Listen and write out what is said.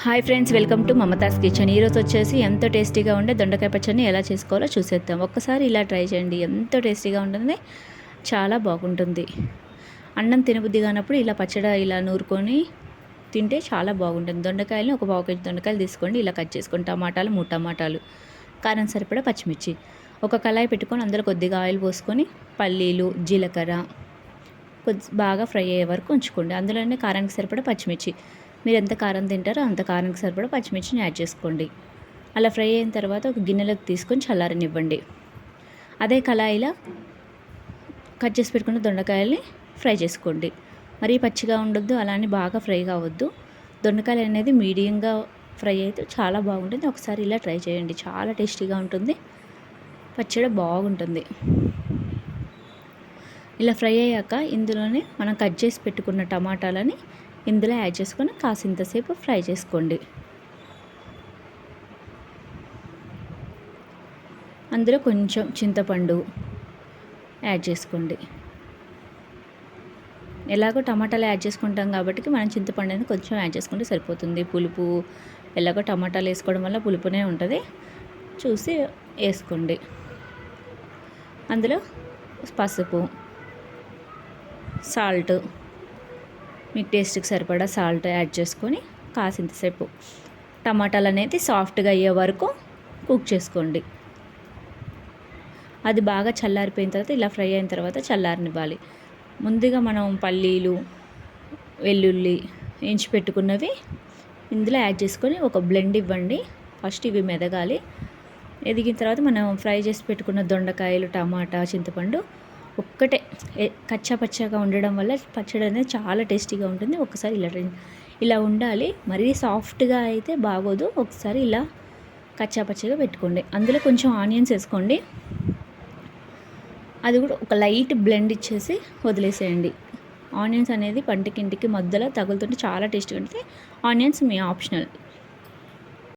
Hi friends, welcome to Mamata's kitchen. ఈరోజు వచ్చేసి ఎంతో టేస్టీగా ఉండే దొండకాయ పచ్చడిని ఎలా చేసుకోవాలో చూసేద్దాం. ఒక్కసారి ఇలా ట్రై చేయండి, ఎంతో టేస్టీగా ఉంటుంది, చాలా బాగుంటుంది. అన్నం తినబుద్ధి కానప్పుడు ఇలా పచ్చడి ఇలా నూరుకొని తింటే చాలా బాగుంటుంది. దొండకాయలను ఒక పావు కేజీ దొండకాయలు తీసుకోండి, ఇలా కట్ చేసుకోండి. టమాటాలు 3 టమాటాలు, కారం సరిపడా పచ్చిమిర్చి. ఒక కళాయి పెట్టుకొని అందులో కొద్దిగా ఆయిల్ పోసుకొని పల్లీలు, జీలకర్ర బాగా ఫ్రై అయ్యే వరకు ఉంచుకోండి. అందులోనే కారానికి సరిపడా పచ్చిమిర్చి, మీరు ఎంత కారం తింటారో అంత కారానికి సరిపడా పచ్చిమిర్చిని యాడ్ చేసుకోండి. అలా ఫ్రై అయిన తర్వాత ఒక గిన్నెలోకి తీసుకొని చల్లారనివ్వండి. అదే కళాయిలో కట్ చేసి పెట్టుకున్న దొండకాయల్ని ఫ్రై చేసుకోండి. మరీ పచ్చిగా ఉండొద్దు, అలానే బాగా ఫ్రై కావద్దు. దొండకాయలు అనేది మీడియంగా ఫ్రై అయితే చాలా బాగుంటుంది. ఒకసారి ఇలా ట్రై చేయండి, చాలా టేస్టీగా ఉంటుంది, పచ్చడి బాగుంటుంది. ఇలా ఫ్రై అయ్యాక ఇందులోనే మనం కట్ చేసి పెట్టుకున్న టమాటాలని ఇందులో యాడ్ చేసుకొని కాసింతసేపు ఫ్రై చేసుకోండి. అందులో కొంచెం చింతపండు యాడ్ చేసుకోండి. ఎలాగో టమాటాలు యాడ్ చేసుకుంటాం కాబట్టి మనం చింతపండు అనేది కొంచెం యాడ్ చేసుకుంటే సరిపోతుంది. పులుపు ఎలాగో టమాటాలు వేసుకోవడం వల్ల పులుపునే ఉంటుంది, చూసి వేసుకోండి. అందులో పసుపు, సాల్ట్, మీకు టేస్ట్కి సరిపడా సాల్ట్ యాడ్ చేసుకొని కాసింతసేపు టమాటాలు అనేది సాఫ్ట్గా అయ్యే వరకు కుక్ చేసుకోండి. అది బాగా చల్లారిపోయిన తర్వాత ఇలా ఫ్రై అయిన తర్వాత చల్లారనివ్వాలి. ముందుగా మనం పల్లీలు, వెల్లుల్లి వేయించి పెట్టుకున్నవి ఇందులో యాడ్ చేసుకొని ఒక బ్లెండ్ ఇవ్వండి. ఫస్ట్ ఇవి మెదగాలి. ఎదిగిన తర్వాత మనం ఫ్రై చేసి పెట్టుకున్న దొండకాయలు, టమాటా, చింతపండు ఒక్కటే కచ్చా పచ్చగా ఉండడం వల్ల పచ్చడి అనేది చాలా టేస్టీగా ఉంటుంది. ఒకసారి ఇలా ఉండాలి. మరీ సాఫ్ట్గా అయితే బాగోదు. ఒకసారి ఇలా కచ్చా పచ్చగా పెట్టుకోండి. అందులో కొంచెం ఆనియన్స్ వేసుకోండి. అది కూడా ఒక లైట్ బ్లెండ్ ఇచ్చేసి వదిలేసేయండి. ఆనియన్స్ అనేది పంటికి ఇంటికి మధ్యలో తగులుతుంటే చాలా టేస్టీగా ఉంటుంది. ఆనియన్స్ మీ ఆప్షనల్.